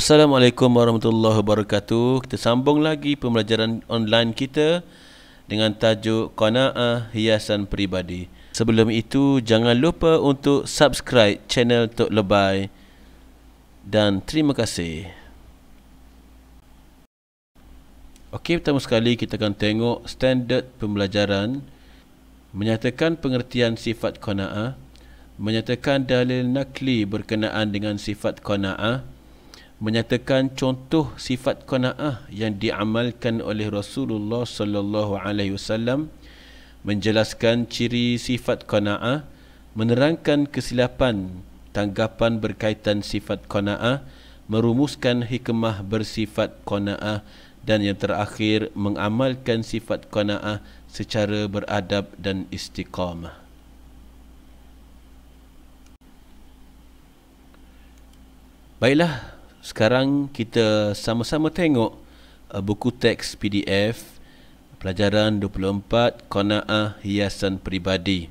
Assalamualaikum warahmatullahi wabarakatuh. Kita sambung lagi pembelajaran online kita dengan tajuk Qanaah Hiasan Peribadi. Sebelum itu, jangan lupa untuk subscribe channel Tok Lebay dan terima kasih. Okey, pertama sekali kita akan tengok standard pembelajaran, menyatakan pengertian sifat qanaah, menyatakan dalil nakli berkenaan dengan sifat qanaah, menyatakan contoh sifat qanaah yang diamalkan oleh Rasulullah sallallahu alaihi wasallam, menjelaskan ciri sifat qanaah, menerangkan kesilapan tanggapan berkaitan sifat qanaah, merumuskan hikmah bersifat qanaah, dan yang terakhir mengamalkan sifat qanaah secara beradab dan istiqamah. Baiklah, sekarang kita sama-sama tengok buku teks PDF pelajaran 24 Qanaah Hiasan Peribadi.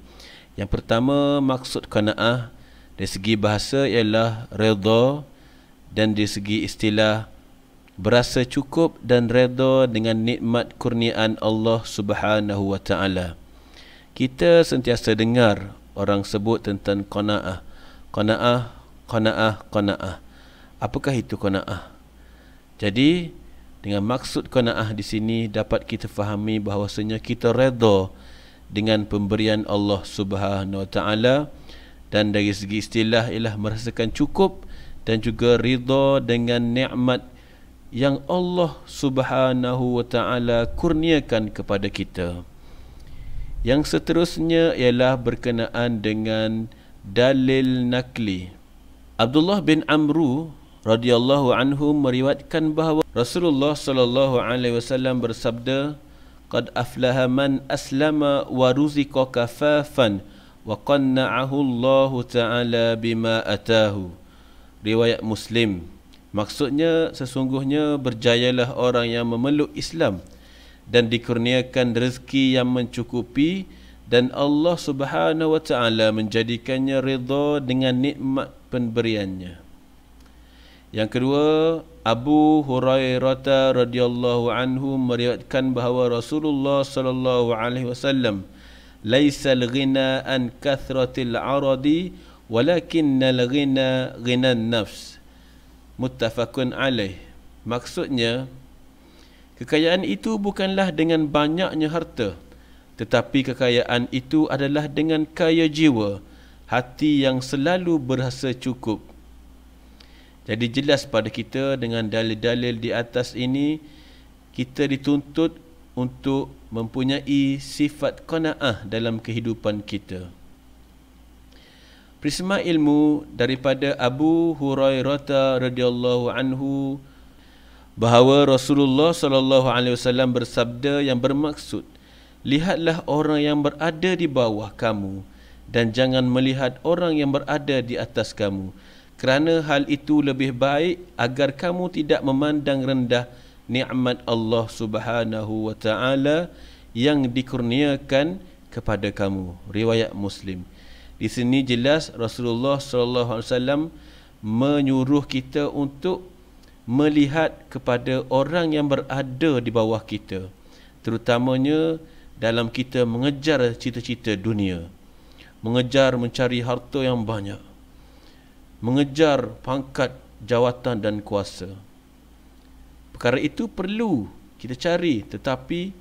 Yang pertama, maksud qanaah dari segi bahasa ialah redha, dan dari segi istilah berasa cukup dan redha dengan nikmat kurniaan Allah Subhanahu wa taala. Kita sentiasa dengar orang sebut tentang qanaah. Qanaah, qanaah, qanaah. Apakah itu qanaah? Jadi, dengan maksud qanaah di sini dapat kita fahami bahawasanya kita redha dengan pemberian Allah Subhanahu wa taala, dan dari segi istilah ialah merasakan cukup dan juga ridha dengan nikmat yang Allah Subhanahu wa taala kurniakan kepada kita. Yang seterusnya ialah berkenaan dengan dalil nakli. Abdullah bin Amru radhiyallahu anhu meriwayatkan bahawa Rasulullah sallallahu alaihi wasallam bersabda, "Qad aflaha man aslama wa ruziqa kafafan wa qanna'ahu Allah taala bima atahu." Riwayat Muslim. Maksudnya, sesungguhnya berjayalah orang yang memeluk Islam dan dikurniakan rezeki yang mencukupi, dan Allah Subhanahu wa taala menjadikannya redha dengan nikmat pemberiannya. Yang kedua, Abu Hurairah radhiyallahu anhu meriwayatkan bahawa Rasulullah sallallahu alaihi wasallam, "Laisal ghina an kathratil 'aradi, walakinnal ghina ghinan nafs." Muttafaqun alaih. Maksudnya, kekayaan itu bukanlah dengan banyaknya harta, tetapi kekayaan itu adalah dengan kaya jiwa, hati yang selalu berasa cukup. Jadi jelas pada kita dengan dalil-dalil di atas ini, kita dituntut untuk mempunyai sifat qanaah dalam kehidupan kita. Prisma ilmu daripada Abu Hurairah radhiyallahu anhu bahawa Rasulullah sallallahu alaihi wasallam bersabda yang bermaksud, "Lihatlah orang yang berada di bawah kamu dan jangan melihat orang yang berada di atas kamu, kerana hal itu lebih baik agar kamu tidak memandang rendah nikmat Allah Subhanahu wa taala yang dikurniakan kepada kamu." Riwayat Muslim. Di sini jelas Rasulullah sallallahu alaihi wasallam menyuruh kita untuk melihat kepada orang yang berada di bawah kita, terutamanya dalam kita mengejar cita-cita dunia, mengejar mencari harta yang banyak, mengejar pangkat, jawatan dan kuasa. Perkara itu perlu kita cari, tetapi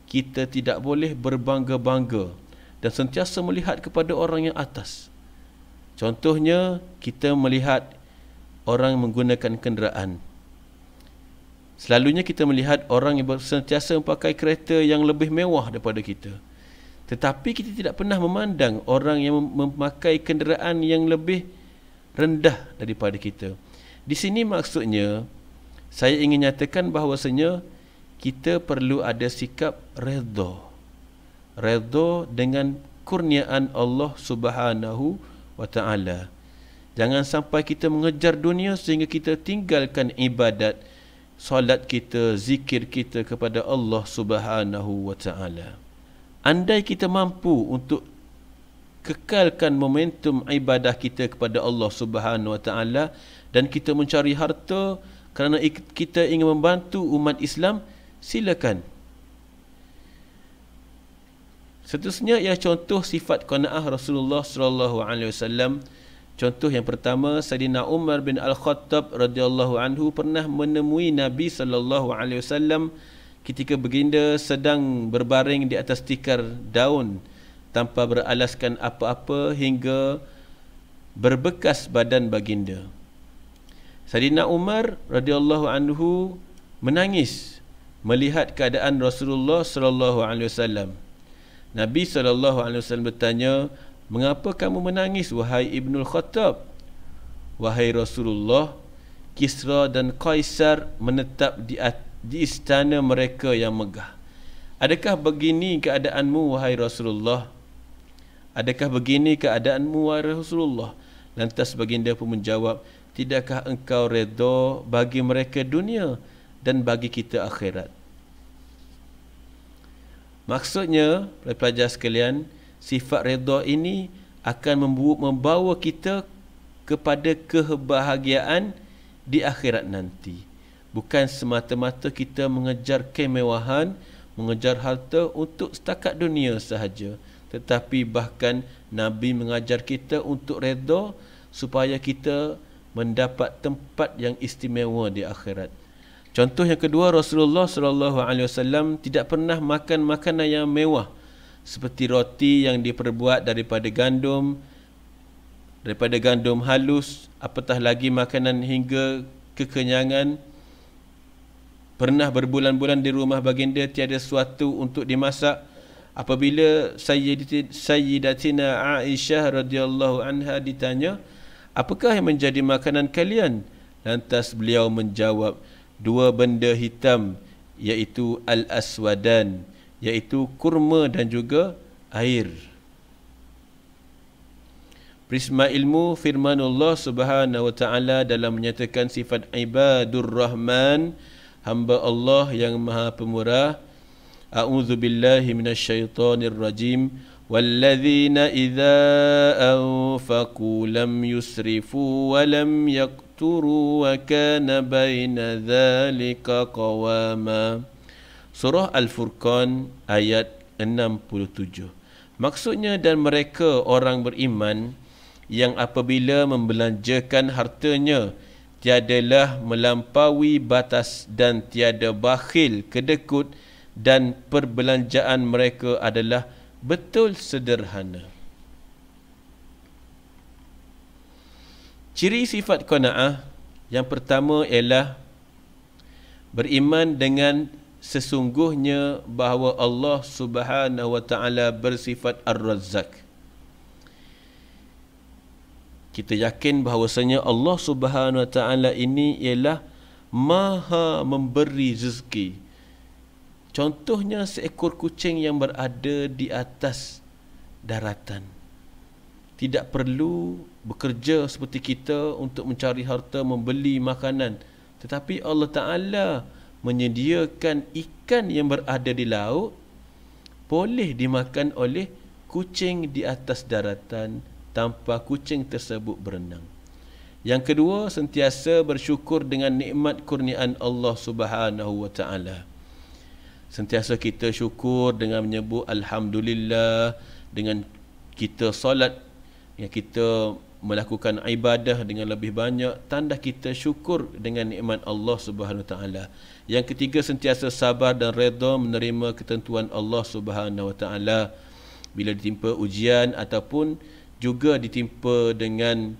kita tidak boleh berbangga-bangga dan sentiasa melihat kepada orang yang atas. Contohnya, kita melihat orang menggunakan kenderaan. Selalunya kita melihat orang yang sentiasa memakai kereta yang lebih mewah daripada kita, tetapi kita tidak pernah memandang orang yang memakai kenderaan yang lebih rendah daripada kita. Di sini maksudnya, saya ingin nyatakan bahawasanya kita perlu ada sikap redha. Redha dengan kurniaan Allah Subhanahu wa taala. Jangan sampai kita mengejar dunia sehingga kita tinggalkan ibadat, solat kita, zikir kita kepada Allah Subhanahu wa taala. Andai kita mampu untuk kekalkan momentum ibadah kita kepada Allah Subhanahu wa taala dan kita mencari harta, kerana kita ingin membantu umat Islam, silakan. Seterusnya ialah contoh sifat qanaah Rasulullah sallallahu alaihi wasallam. Contoh yang pertama, Sayyidina Umar bin Al-Khattab radhiyallahu anhu pernah menemui Nabi sallallahu alaihi wasallam ketika baginda sedang berbaring di atas tikar daun tanpa beralaskan apa-apa hingga berbekas badan baginda. Sayyidina Umar radhiyallahu anhu menangis melihat keadaan Rasulullah sallallahu alaihi wasallam. Nabi sallallahu alaihi wasallam bertanya, "Mengapa kamu menangis wahai Ibnul Khattab?" "Wahai Rasulullah, Kisra dan Kaisar menetap di istana mereka yang megah. Adakah begini keadaanmu wahai Rasulullah? Adakah begini keadaanmu wahai Rasulullah?" Lantas baginda pun menjawab, "Tidakkah engkau redha bagi mereka dunia dan bagi kita akhirat?" Maksudnya, pelajar sekalian, sifat redha ini akan membawa kita kepada kebahagiaan di akhirat nanti. Bukan semata-mata kita mengejar kemewahan, mengejar harta untuk setakat dunia sahaja, tetapi bahkan Nabi mengajar kita untuk redha supaya kita mendapat tempat yang istimewa di akhirat. Contoh yang kedua, Rasulullah sallallahu alaihi wasallam tidak pernah makan makanan yang mewah seperti roti yang diperbuat daripada gandum halus, apatah lagi makanan hingga kekenyangan. Pernah berbulan-bulan di rumah baginda tiada sesuatu untuk dimasak. Apabila Sayyidatina Aisyah radhiyallahu anha ditanya, "Apakah yang menjadi makanan kalian?" Lantas beliau menjawab, "Dua benda hitam, iaitu al-aswadan, iaitu kurma dan juga air." Prisma ilmu firmanullah subhanahu wa ta'ala dalam menyatakan sifat ibadur rahman, hamba Allah yang maha pemurah. A'udzu billahi minasyaitonir rajim. Walladzina idza anfaqu lam yusrifu wa lam yaqturu wa kana baina dzalika qawama. Surah Al-Furqan ayat 67. Maksudnya, dan mereka orang beriman yang apabila membelanjakan hartanya tiadalah melampaui batas dan tiada bakhil kedekut, dan perbelanjaan mereka adalah betul sederhana. Ciri sifat qanaah yang pertama ialah beriman dengan sesungguhnya bahawa Allah Subhanahu wa taala bersifat Ar-Razzaq. Kita yakin bahawasanya Allah Subhanahu wa taala ini ialah Maha memberi rezeki. Contohnya seekor kucing yang berada di atas daratan. Tidak perlu bekerja seperti kita untuk mencari harta, membeli makanan. Tetapi Allah Ta'ala menyediakan ikan yang berada di laut boleh dimakan oleh kucing di atas daratan tanpa kucing tersebut berenang. Yang kedua, sentiasa bersyukur dengan nikmat kurniaan Allah Subhanahu wa taala. Sentiasa kita syukur dengan menyebut alhamdulillah, dengan kita solat, yang kita melakukan ibadah dengan lebih banyak, tanda kita syukur dengan nikmat Allah Subhanahu wa taala. Yang ketiga, sentiasa sabar dan redha menerima ketentuan Allah Subhanahu wa taala bila ditimpa ujian ataupun juga ditimpa dengan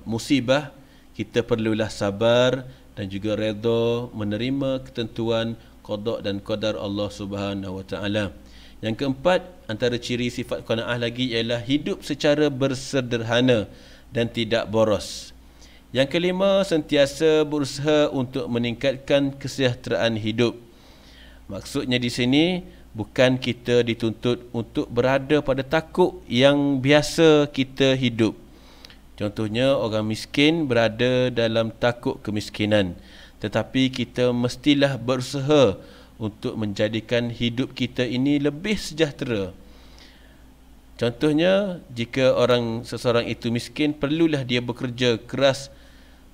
musibah. Kita perlulah sabar dan juga redha menerima ketentuan qada dan qadar Allah Subhanahu wa taala. Yang keempat, antara ciri sifat qanaah lagi ialah hidup secara bersederhana dan tidak boros. Yang kelima, sentiasa berusaha untuk meningkatkan kesejahteraan hidup. Maksudnya di sini bukan kita dituntut untuk berada pada takuk yang biasa kita hidup. Contohnya, orang miskin berada dalam takuk kemiskinan. Tetapi kita mestilah berusaha untuk menjadikan hidup kita ini lebih sejahtera. Contohnya, jika seseorang itu miskin, perlulah dia bekerja keras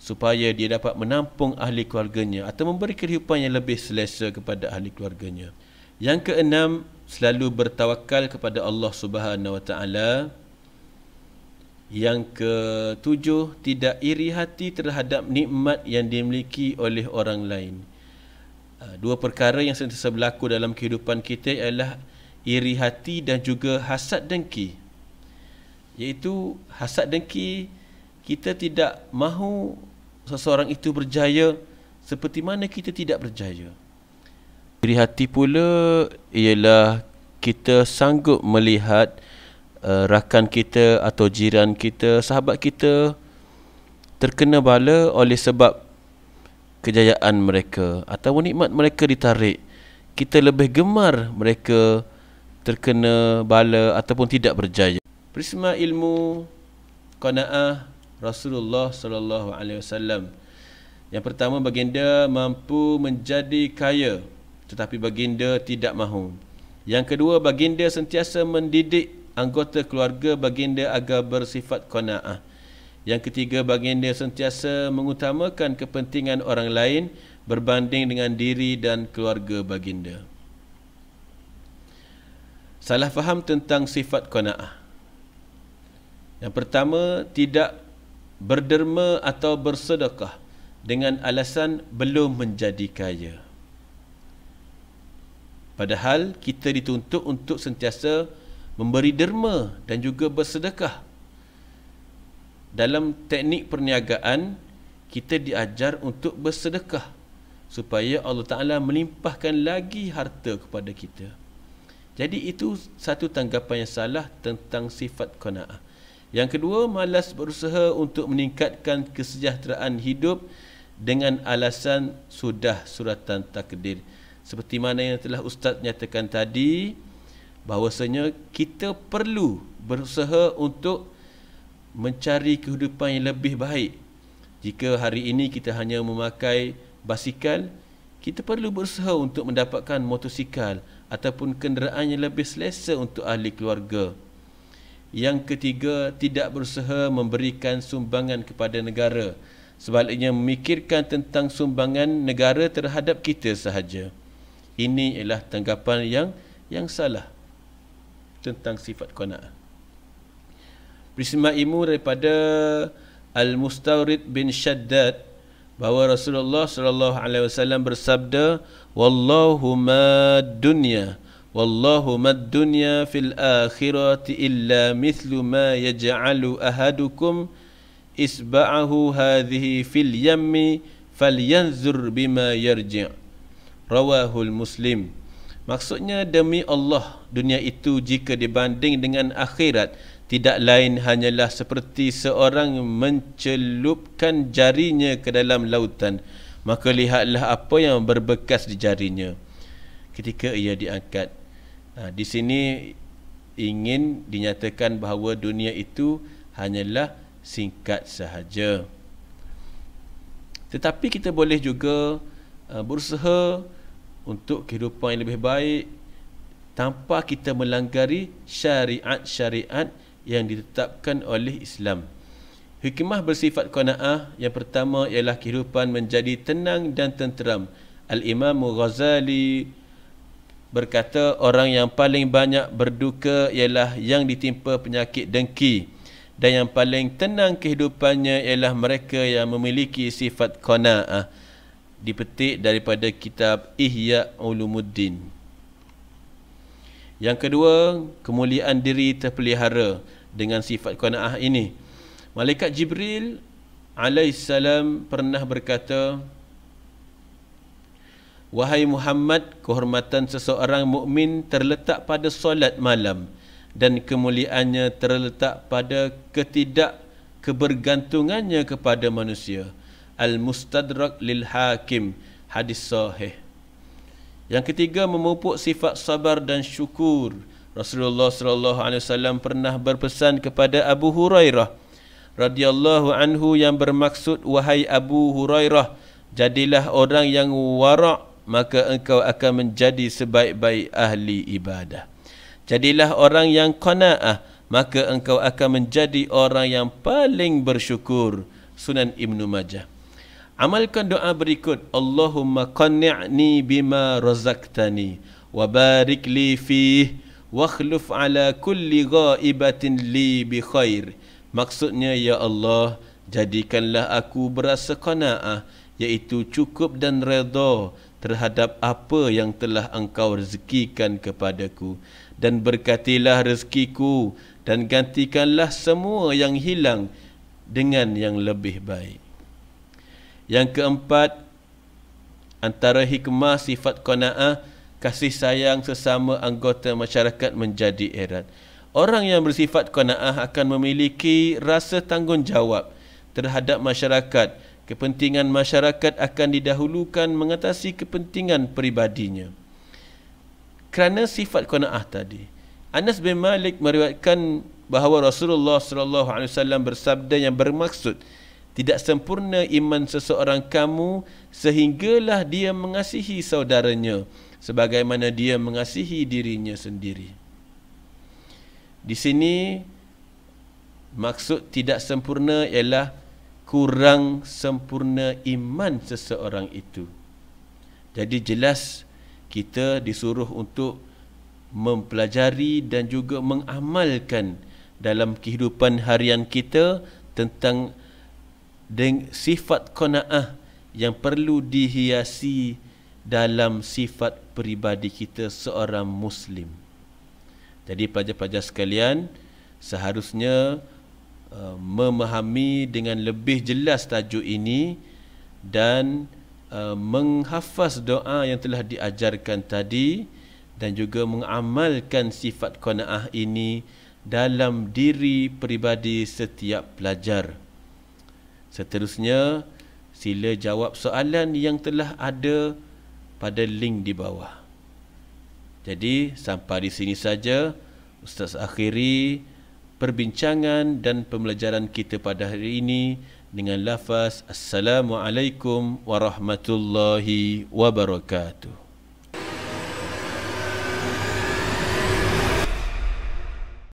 supaya dia dapat menampung ahli keluarganya atau memberi kehidupan yang lebih selesa kepada ahli keluarganya. Yang keenam, selalu bertawakal kepada Allah Subhanahu Wa Taala. Yang ketujuh, tidak iri hati terhadap nikmat yang dimiliki oleh orang lain. Dua perkara yang sentiasa berlaku dalam kehidupan kita ialah iri hati dan juga hasad dengki. Iaitu hasad dengki, kita tidak mahu seseorang itu berjaya seperti mana kita tidak berjaya. Iri hati pula ialah kita sanggup melihat rakan kita atau jiran kita, sahabat kita terkena bala oleh sebab kejayaan mereka atau nikmat mereka ditarik. Kita lebih gemar mereka terkena bala ataupun tidak berjaya. Prisma ilmu qanaah Rasulullah sallallahu alaihi wasallam. Yang pertama, baginda mampu menjadi kaya tetapi baginda tidak mahu. Yang kedua, baginda sentiasa mendidik anggota keluarga baginda agar bersifat qanaah. Yang ketiga, baginda sentiasa mengutamakan kepentingan orang lain berbanding dengan diri dan keluarga baginda. Salah faham tentang sifat qanaah. Yang pertama, tidak berderma atau bersedekah dengan alasan belum menjadi kaya. Padahal kita dituntut untuk sentiasa memberi derma dan juga bersedekah. Dalam teknik perniagaan, kita diajar untuk bersedekah supaya Allah Ta'ala melimpahkan lagi harta kepada kita. Jadi itu satu tanggapan yang salah tentang sifat qanaah. Yang kedua, malas berusaha untuk meningkatkan kesejahteraan hidup dengan alasan sudah suratan takdir. Seperti mana yang telah Ustaz nyatakan tadi, bahawasanya kita perlu berusaha untuk mencari kehidupan yang lebih baik. Jika hari ini kita hanya memakai basikal, kita perlu berusaha untuk mendapatkan motosikal ataupun kenderaan yang lebih selesa untuk ahli keluarga. Yang ketiga, tidak berusaha memberikan sumbangan kepada negara. Sebaliknya, memikirkan tentang sumbangan negara terhadap kita sahaja. Ini ialah tanggapan yang salah tentang sifat qanaah. Prisma ilmu daripada Al-Mustawrid bin Shaddad bahawa Rasulullah sallallahu alaihi wasallam bersabda, "Wallahu mad dunya wallahu mad dunya fil akhirati illa mithlu ma yaj'alu ahadukum isba'ahu hadhihi fil yammi falyanzur bima yarji'." Rawahul Muslim. Maksudnya, demi Allah, dunia itu jika dibanding dengan akhirat tidak lain hanyalah seperti seorang mencelupkan jarinya ke dalam lautan, maka lihatlah apa yang berbekas di jarinya ketika ia diangkat. Di sini ingin dinyatakan bahawa dunia itu hanyalah singkat sahaja. Tetapi kita boleh juga berusaha untuk kehidupan yang lebih baik tanpa kita melanggari syariat-syariat yang ditetapkan oleh Islam. Hikmah bersifat qanaah yang pertama ialah kehidupan menjadi tenang dan tenteram. Al-Imam Ghazali berkata, orang yang paling banyak berduka ialah yang ditimpa penyakit dengki, dan yang paling tenang kehidupannya ialah mereka yang memiliki sifat qanaah. Dipetik daripada kitab Ihya Ulumuddin. Yang kedua, kemuliaan diri terpelihara dengan sifat qanaah ini. Malaikat Jibril alaihissalam pernah berkata, "Wahai Muhammad, kehormatan seseorang mukmin terletak pada solat malam dan kemuliaannya terletak pada ketidakkebergantungannya kepada manusia." Al-Mustadrak lil Hakim, hadis sahih. Yang ketiga, memupuk sifat sabar dan syukur. Rasulullah sallallahu alaihi wasallam pernah berpesan kepada Abu Hurairah radhiyallahu anhu yang bermaksud, "Wahai Abu Hurairah, jadilah orang yang wara', maka engkau akan menjadi sebaik-baik ahli ibadah. Jadilah orang yang qanaah, maka engkau akan menjadi orang yang paling bersyukur." Sunan Ibnu Majah. Amalkan doa berikut. Allahumma qanni'ni bima razaqtani wa barik li fih wa akhluf ala kulli ghaibatin li bi khair. Maksudnya, ya Allah, jadikanlah aku berasa qanaah, iaitu cukup dan redha terhadap apa yang telah engkau rezekikan kepadaku, dan berkatilah rezekiku dan gantikanlah semua yang hilang dengan yang lebih baik. Yang keempat, antara hikmah sifat qanaah, kasih sayang sesama anggota masyarakat menjadi erat. Orang yang bersifat qanaah akan memiliki rasa tanggungjawab terhadap masyarakat. Kepentingan masyarakat akan didahulukan mengatasi kepentingan peribadinya. Kerana sifat qanaah tadi, Anas bin Malik meriwayatkan bahawa Rasulullah SAW bersabda yang bermaksud, tidak sempurna iman seseorang kamu sehinggalah dia mengasihi saudaranya sebagaimana dia mengasihi dirinya sendiri. Di sini maksud tidak sempurna ialah kurang sempurna iman seseorang itu. Jadi jelas kita disuruh untuk mempelajari dan juga mengamalkan dalam kehidupan harian kita tentang sifat qanaah yang perlu dihiasi dalam sifat peribadi kita seorang Muslim. Jadi pelajar-pelajar sekalian, seharusnya memahami dengan lebih jelas tajuk ini dan menghafaz doa yang telah diajarkan tadi dan juga mengamalkan sifat qanaah ini dalam diri peribadi setiap pelajar. Seterusnya, sila jawab soalan yang telah ada pada link di bawah. Jadi sampai di sini saja Ustaz akhiri perbincangan dan pembelajaran kita pada hari ini dengan lafaz Assalamualaikum warahmatullahi wabarakatuh.